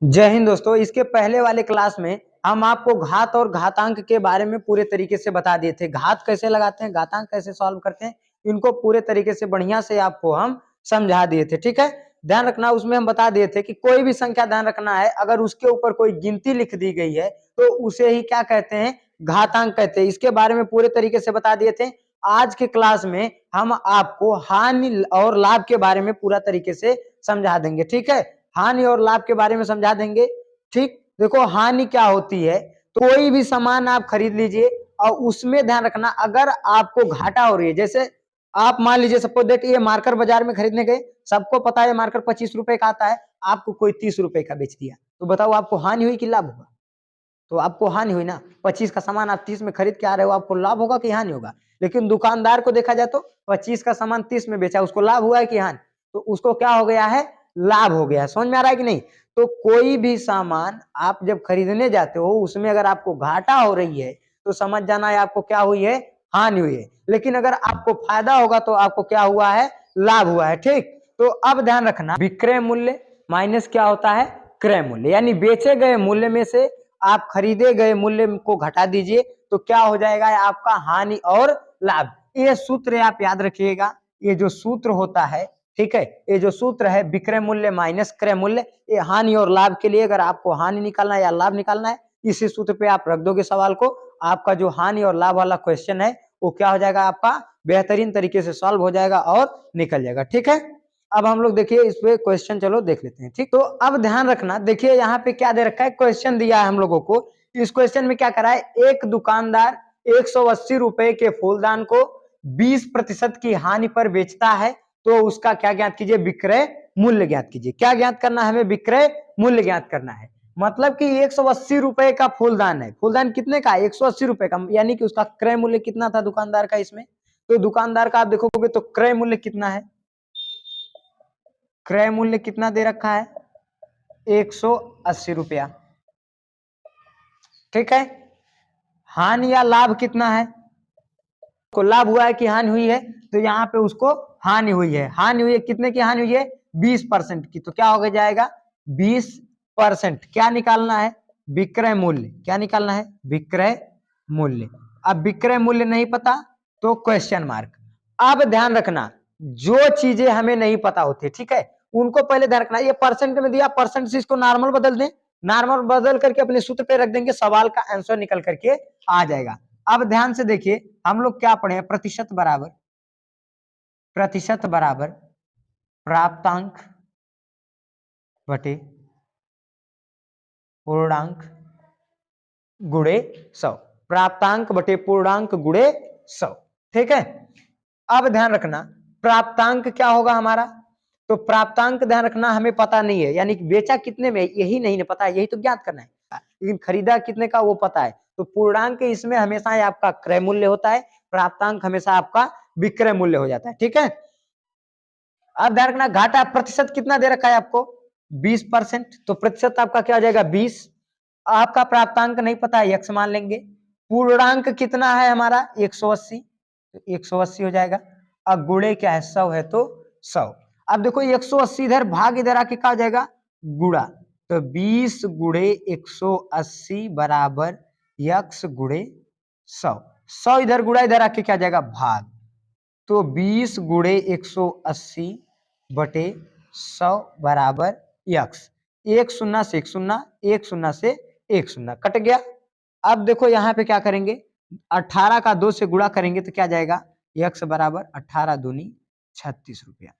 जय हिंद दोस्तों। इसके पहले वाले क्लास में हम आपको घात और घातांक के बारे में पूरे तरीके से बता दिए थे। घात कैसे लगाते हैं, घातांक कैसे सॉल्व करते हैं, इनको पूरे तरीके से बढ़िया से आपको हम समझा दिए थे। ठीक है, ध्यान रखना। उसमें हम बता दिए थे कि कोई भी संख्या ध्यान रखना है, अगर उसके ऊपर कोई गिनती लिख दी गई है तो उसे ही क्या कहते हैं, घातांक कहते हैं। इसके बारे में पूरे तरीके से बता दिए थे। आज के क्लास में हम आपको हानि और लाभ के बारे में पूरा तरीके से समझा देंगे। ठीक है, हानि और लाभ के बारे में समझा देंगे। ठीक, देखो हानि क्या होती है, तो कोई भी सामान आप खरीद लीजिए और उसमें ध्यान रखना, अगर आपको घाटा हो रही है, जैसे आप मान लीजिए सपोज दैट ये मार्कर बाजार में खरीदने गए, सबको पता है मार्कर 25 रुपए का आता है, आपको कोई 30 रुपए का बेच दिया, तो बताओ आपको हानि हुई कि लाभ हुआ? तो आपको हानि हुई ना। 25 का सामान आप 30 में खरीद के आ रहे हो, आपको लाभ होगा कि हानि होगा? लेकिन दुकानदार को देखा जाए तो 25 का सामान 30 में बेचा, उसको लाभ हुआ है कि हानि? तो उसको क्या हो गया है, लाभ हो गया। समझ में आ रहा है कि नहीं? तो कोई भी सामान आप जब खरीदने जाते हो, उसमें अगर आपको घाटा हो रही है तो समझ जाना है आपको क्या हुई है, हानि हुई है। लेकिन अगर आपको फायदा होगा तो आपको क्या हुआ है, लाभ हुआ है। ठीक, तो अब ध्यान रखना, विक्रय मूल्य माइनस क्या होता है, क्रय मूल्य, यानी बेचे गए मूल्य में से आप खरीदे गए मूल्य को घटा दीजिए तो क्या हो जाएगा आपका, हानि और लाभ। ये सूत्र आप याद रखिएगा, ये जो सूत्र होता है, ठीक है, ये जो सूत्र है विक्रय मूल्य माइनस क्रय मूल्य, ये हानि और लाभ के लिए, अगर आपको हानि निकालना है या लाभ निकालना है, इसी सूत्र पे आप रख दोगे सवाल को, आपका जो हानि और लाभ वाला क्वेश्चन है वो क्या हो जाएगा, आपका बेहतरीन तरीके से सॉल्व हो जाएगा और निकल जाएगा। ठीक है, अब हम लोग देखिए इस पे क्वेश्चन चलो देख लेते हैं। ठीक, तो अब ध्यान रखना, देखिए यहाँ पे क्या दे रखा है, क्वेश्चन दिया है हम लोगों को। इस क्वेश्चन में क्या करा है, एक दुकानदार 180 रुपए के फूलदान को 20% की हानि पर बेचता है, तो उसका क्या ज्ञात कीजिए, विक्रय मूल्य ज्ञात कीजिए। क्या ज्ञात करना है हमें, विक्रय मूल्य ज्ञात करना है। मतलब कि 180 रुपए का फूलदान है, फूलदान कितने का, 180 रुपए का, यानी कि उसका क्रय मूल्य कितना था दुकानदार का इसमें, तो दुकानदार का आप देखोगे तो क्रय मूल्य कितना है, क्रय मूल्य कितना दे रखा है, 180 रुपया। ठीक है, हानि या लाभ कितना है, को लाभ हुआ है कि हानि हुई है, तो यहाँ पे उसको हानि हुई है। हानि हुई है, कितने की हानि हुई है, 20% की, तो क्या हो जाएगा 20%। क्या निकालना है, विक्रय मूल्य। क्या निकालना है, विक्रय मूल्य। अब विक्रय मूल्य नहीं पता तो क्वेश्चन मार्क। अब ध्यान रखना, जो चीजें हमें नहीं पता होती, ठीक है, उनको पहले ध्यान रखना। ये परसेंट में दिया, परसेंट से इसको नॉर्मल बदल दें, नॉर्मल बदल करके अपने सूत्र पे रख देंगे, सवाल का आंसर निकल करके आ जाएगा। अब ध्यान से देखिए, हम लोग क्या पढ़े हैं, प्रतिशत बराबर प्राप्तांक बटे पूर्णांक गुणे 100, प्राप्तांक बटे पूर्णांक गुणे 100। ठीक है, अब ध्यान रखना, प्राप्तांक क्या होगा हमारा, तो प्राप्तांक ध्यान रखना हमें पता नहीं है, यानी बेचा कितने में यही नहीं पता है, यही तो ज्ञात करना है, लेकिन खरीदा कितने का वो पता है। तो पूर्णांक इसमें हमेशा आपका क्रय मूल्य होता है, प्राप्तांक हमेशा आपका विक्रय मूल्य हो जाता है। ठीक है, अब ध्यान रखना, घाटा प्रतिशत कितना दे रखा है आपको, 20%, तो प्रतिशत आपका क्या हो जाएगा 20। आपका प्राप्तांक नहीं पता है, x मान लेंगे। पूर्णांक कितना है हमारा 180, तो 180 हो जाएगा। अब गुणे क्या है, 100 है तो 100। अब देखो 180 इधर भाग इधर आके क्या हो जाएगा, गुणा, तो 20 गुणे 180 बराबर x गुणे 100। 100 इधर गुणा इधर आके क्या जाएगा, भाग, तो 20 गुणे 180 बटे 100 बराबर x। एक शून्य से एक शून्य, एक शून्य से एक शून्य कट गया। अब देखो यहाँ पे क्या करेंगे, 18 का 2 से गुणा करेंगे तो क्या जाएगा, x बराबर 18 दूनी 36 रुपया।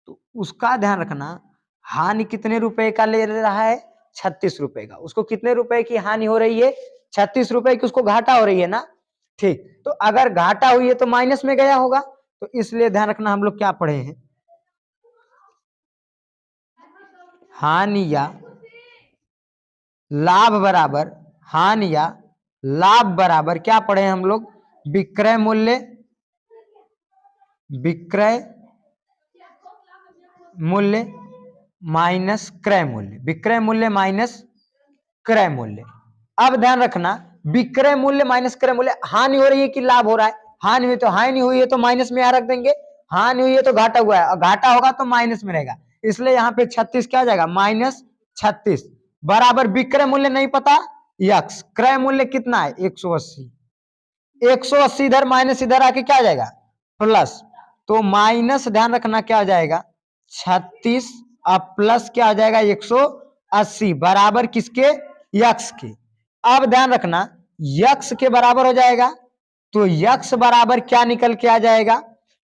तो उसका ध्यान रखना, हानि कितने रुपए का ले रहा है, 36 रुपए का। उसको कितने रुपए की हानि हो रही है, 36 रुपए की उसको घाटा हो रही है ना। ठीक, तो अगर घाटा हुई है तो माइनस में गया होगा, तो इसलिए ध्यान रखना, हम लोग क्या पढ़े हैं, हानि या लाभ बराबर, हानि या लाभ बराबर क्या पढ़े हैं हम लोग, विक्रय मूल्य, विक्रय मूल्य माइनस क्रय मूल्य, विक्रय मूल्य माइनस क्रय मूल्य। अब ध्यान रखना, विक्रय मूल्य माइनस क्रय मूल्य, हानि हो रही है कि लाभ हो रहा है, हानि हुई तो हानि हुई है तो माइनस में यहाँ रख देंगे, हानि हुई है तो घाटा हुआ है, और घाटा होगा तो माइनस में रहेगा, इसलिए यहाँ पे 36 क्या हो जाएगा, -36। बराबर विक्रय मूल्य नहीं पता यक्स, क्रय मूल्य कितना है 180, 180 इधर माइनस इधर आके क्या आ जाएगा प्लस, तो माइनस ध्यान रखना क्या हो जाएगा 36 अब प्लस क्या हो जाएगा 180 बराबर किसके यक्स के। अब ध्यान रखना यक्स के बराबर हो जाएगा तो यक्स बराबर क्या निकल के आ जाएगा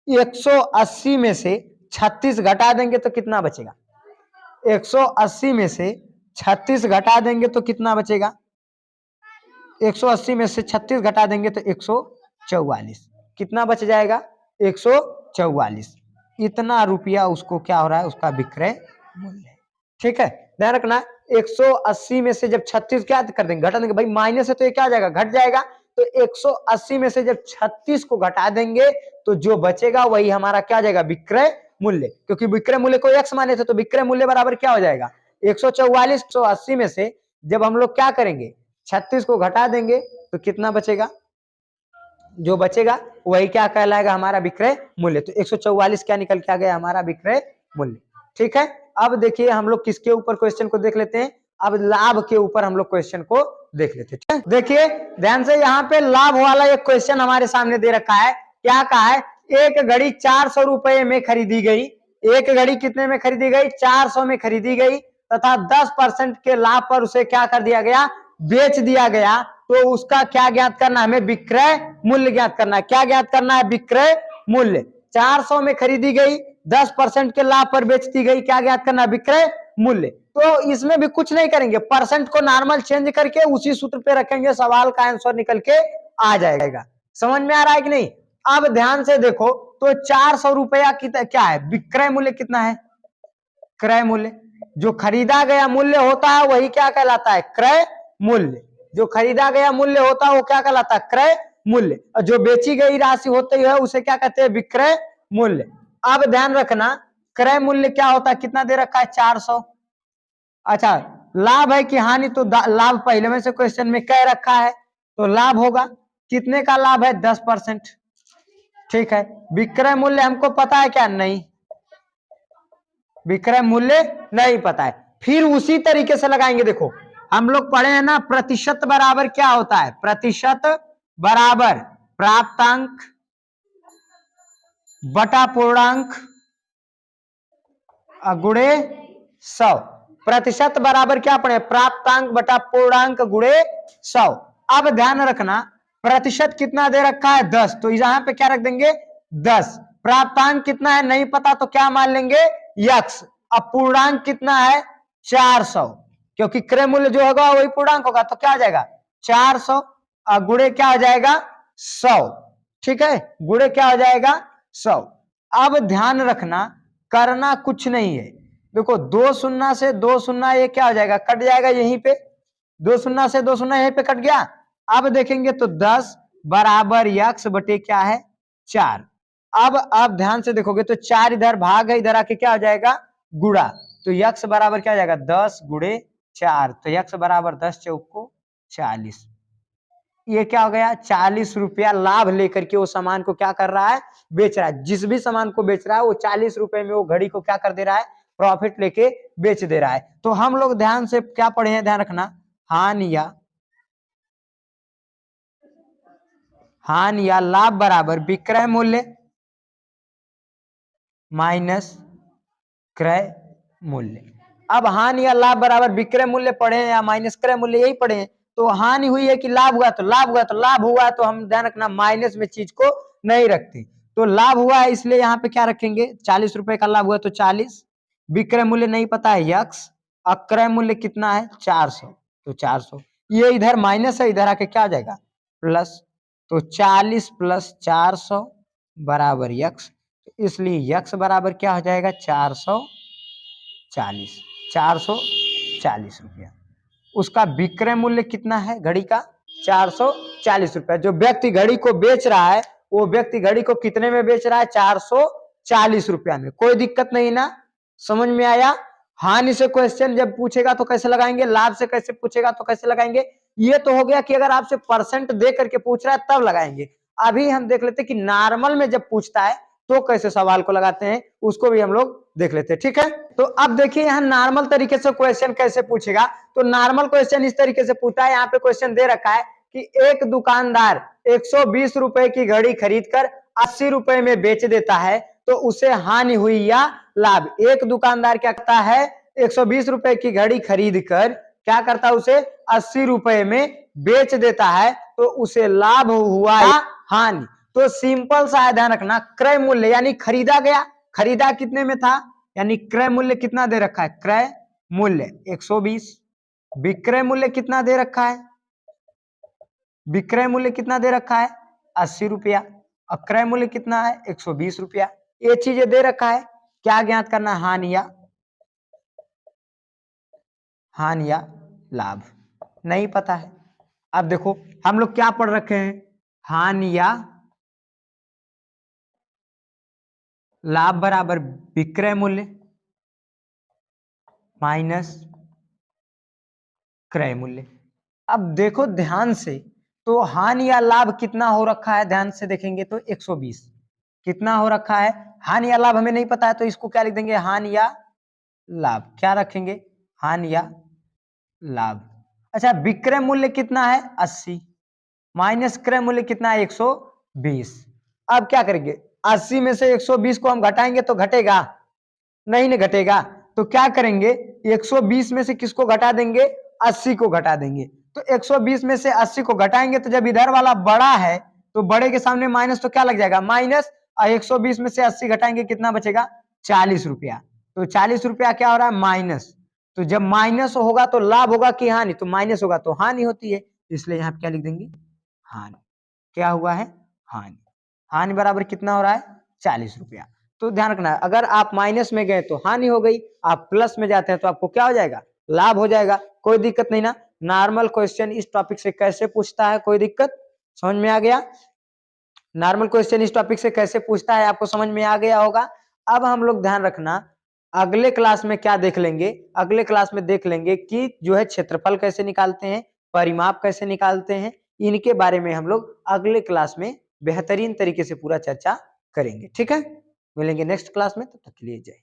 180 में से 36 घटा देंगे तो कितना बचेगा 180 में से 36 घटा देंगे तो कितना बचेगा 180 में से 36 घटा देंगे तो 144, कितना बच जाएगा 144, इतना रुपया उसको क्या हो रहा है उसका विक्रय मूल्य। ठीक है ध्यान रखना 180 में से जब 36 क्या कर देंगे घटा देंगे, भाई माइनस है तो ये क्या आ जाएगा घट जाएगा, तो 180 में से जब 36 को घटा देंगे तो जो बचेगा वही हमारा क्या आ जाएगा विक्रय मूल्य, क्योंकि विक्रय मूल्य को x माने थे तो विक्रय मूल्य बराबर क्या हो जाएगा 144। 180 में से जब हम लोग क्या करेंगे 36 को घटा देंगे तो कितना बचेगा, जो बचेगा वही क्या कहलाएगा हमारा विक्रय मूल्य, तो 144 क्या निकल के आ गया हमारा विक्रय मूल्य। ठीक है अब देखिए हम लोग किसके ऊपर क्वेश्चन को देख लेते हैं, अब लाभ के ऊपर हम लोग क्वेश्चन को देख लेते हैं। ठीक है देखिए ध्यान से यहाँ पे लाभ वाला एक क्वेश्चन हमारे सामने दे रखा है, क्या कहा है एक घड़ी 400 रुपए में खरीदी गई, एक घड़ी कितने में खरीदी गई 400 में खरीदी गई तथा 10% के लाभ पर उसे क्या कर दिया गया बेच दिया गया, तो उसका क्या ज्ञात करना है हमें विक्रय मूल्य ज्ञात करना है। क्या ज्ञात करना है विक्रय मूल्य, 400 में खरीदी गई 10% के लाभ पर बेच दी गई, क्या ज्ञात करना है विक्रय मूल्य। तो इसमें भी कुछ नहीं करेंगे, परसेंट को नॉर्मल चेंज करके उसी सूत्र पे रखेंगे, सवाल का आंसर निकल के आ जाएगा। समझ में आ रहा है कि नहीं। अब ध्यान से देखो तो 400 रुपया क्या है विक्रय मूल्य कितना है क्रय मूल्य, जो खरीदा गया मूल्य होता है वही क्या कहलाता है क्रय मूल्य, जो खरीदा गया मूल्य होता है वो क्या कहलाता है क्रय मूल्य, और जो बेची गई राशि होती है उसे क्या कहते हैं विक्रय मूल्य। अब ध्यान रखना क्रय मूल्य क्या होता है कितना दे रखा है 400, अच्छा लाभ है कि हानि, तो लाभ पहले में से क्वेश्चन में कह रखा है तो लाभ होगा कितने का लाभ है 10%। ठीक है विक्रय मूल्य हमको पता है क्या नहीं, विक्रय मूल्य नहीं पता है, फिर उसी तरीके से लगाएंगे। देखो हम लोग पढ़े हैं ना प्रतिशत बराबर क्या होता है, प्रतिशत बराबर प्राप्तांक बटा पूर्णांक गुणे 100, प्रतिशत बराबर क्या पढ़े प्राप्तांक बटा पूर्णांक गुणे 100। अब ध्यान रखना प्रतिशत कितना दे रखा है 10, तो यहां पे क्या रख देंगे 10, प्राप्तांक कितना है नहीं पता तो क्या मान लेंगे यक्स, अब पूर्णांक कितना है 400, क्योंकि क्रय मूल्य जो होगा वही पूर्णांक होगा तो क्या आ जाएगा 400 और गुणे क्या हो जाएगा 100। ठीक है गुणे क्या हो जाएगा 100। अब ध्यान रखना करना कुछ नहीं है, देखो 2 शून्य से 2 शून्य ये क्या हो जाएगा कट जाएगा, यहीं पे 2 शून्य से 2 शून्य यहीं पे कट गया। अब देखेंगे तो 10 बराबर यक्स बटे क्या है 4। अब आप ध्यान से देखोगे तो 4 इधर भाग है, इधर आके क्या हो जाएगा गुणा, तो यक्स बराबर क्या हो जाएगा 10 गुणे 4, तो यक्स बराबर 10 चौको 40। ये क्या हो गया 40 रुपया लाभ लेकर के वो सामान को क्या कर रहा है बेच रहा है, जिस भी सामान को बेच रहा है वो 40 रुपए में वो घड़ी को क्या कर दे रहा है प्रॉफिट लेके बेच दे रहा है। तो हम लोग ध्यान से क्या पढ़े हैं ध्यान रखना हानि या लाभ बराबर विक्रय मूल्य माइनस क्रय मूल्य। अब हानि या लाभ बराबर विक्रय मूल्य पढ़े हैं या माइनस क्रय मूल्य यही पढ़े हैं, तो हानि हुई है कि लाभ हुआ, तो लाभ हुआ, तो लाभ हुआ तो हम ध्यान रखना माइनस में चीज को नहीं रखते, तो लाभ हुआ है इसलिए यहाँ पे क्या रखेंगे 40 रुपए का लाभ हुआ तो 40, विक्रय मूल्य नहीं पता है यक्स, अक्रय मूल्य कितना है 400, तो 400 ये इधर माइनस है इधर आके क्या आ जाएगा प्लस, तो 40 प्लस 400 बराबर यक्स, इसलिए यक्स बराबर क्या हो जाएगा 440 रुपया। उसका विक्रय मूल्य कितना है घड़ी का 440 रुपया। जो व्यक्ति घड़ी को बेच रहा है वो व्यक्ति घड़ी को कितने में बेच रहा है 440 रुपया में, कोई दिक्कत नहीं ना, समझ में आया। हानि से क्वेश्चन जब पूछेगा तो कैसे लगाएंगे, लाभ से कैसे पूछेगा तो कैसे लगाएंगे, ये तो हो गया कि अगर आपसे परसेंट दे करके पूछ रहा है तब लगाएंगे। अभी हम देख लेते कि नॉर्मल में जब पूछता है तो कैसे सवाल को लगाते हैं उसको भी हम लोग देख लेते हैं। ठीक है, तो अब देखिए यहाँ नॉर्मल तरीके से क्वेश्चन कैसे पूछेगा। तो नॉर्मल क्वेश्चन इस तरीके से पूछता है, यहाँ पे क्वेश्चन दे रखा है कि एक दुकानदार 120 रुपए की घड़ी खरीदकर 80 रुपए में बेच देता है, तो उसे हानि हुई या लाभ। एक दुकानदार क्या करता है, 120 रुपए की घड़ी खरीद कर क्या करता है, उसे 80 रुपए में बेच देता है, तो उसे लाभ हुआ या हानि। तो सिंपल सा है, ध्यान रखना, क्रय मूल्य यानी खरीदा गया, खरीदा कितने में था, यानी क्रय मूल्य कितना दे रखा है, क्रय मूल्य 120, विक्रय मूल्य कितना दे रखा है, विक्रय मूल्य कितना दे रखा है 80 रुपया, और क्रय मूल्य कितना है 120 रुपया। ये चीजें दे रखा है, क्या ज्ञात करना, हानि या लाभ, नहीं पता है। अब देखो हम लोग क्या पढ़ रखे हैं, हानि या लाभ बराबर विक्रय मूल्य माइनस क्रय मूल्य। अब देखो ध्यान से, तो हानि या लाभ कितना हो रखा है, ध्यान से देखेंगे तो 120 कितना हो रखा है, हानि या लाभ हमें नहीं पता है, तो इसको क्या लिख देंगे, हानि या लाभ। क्या रखेंगे, हानि या लाभ। अच्छा, विक्रय मूल्य कितना है 80 माइनस क्रय मूल्य कितना है 120। अब क्या करेंगे, 80 में से 120 को हम घटाएंगे तो घटेगा नहीं, नहीं घटेगा, तो क्या करेंगे 120 में से किसको घटा देंगे, 80 को घटा देंगे। तो 120 में से 80 को घटाएंगे तो जब इधर वाला बड़ा है तो बड़े के सामने माइनस, तो क्या लग जाएगा माइनस, और 120 में से 80 घटाएंगे कितना बचेगा 40 रुपया। तो 40 रुपया क्या हो रहा है, माइनस। तो जब माइनस होगा तो लाभ होगा कि हानि, तो माइनस होगा तो हानि होती है, इसलिए यहाँ पे क्या लिख देंगे, हानि। क्या हुआ है, हानि। हानि बराबर कितना हो रहा है 40 रुपया। तो ध्यान रखना, अगर आप माइनस में गए तो हानि हो गई, आप प्लस में जाते हैं तो आपको क्या हो जाएगा, लाभ हो जाएगा। कोई दिक्कत नहीं ना। नॉर्मल क्वेश्चन इस टॉपिक से कैसे पूछता है, कोई दिक्कत, समझ में आ गया। नॉर्मल क्वेश्चन इस टॉपिक से कैसे पूछता है आपको समझ में आ गया होगा। अब हम लोग ध्यान रखना, अगले क्लास में क्या देख लेंगे, अगले क्लास में देख लेंगे कि जो है क्षेत्रफल कैसे निकालते हैं, परिमाप कैसे निकालते हैं, इनके बारे में हम लोग अगले क्लास में बेहतरीन तरीके से पूरा चर्चा करेंगे। ठीक है, मिलेंगे नेक्स्ट क्लास में, तब तक के लिए जय।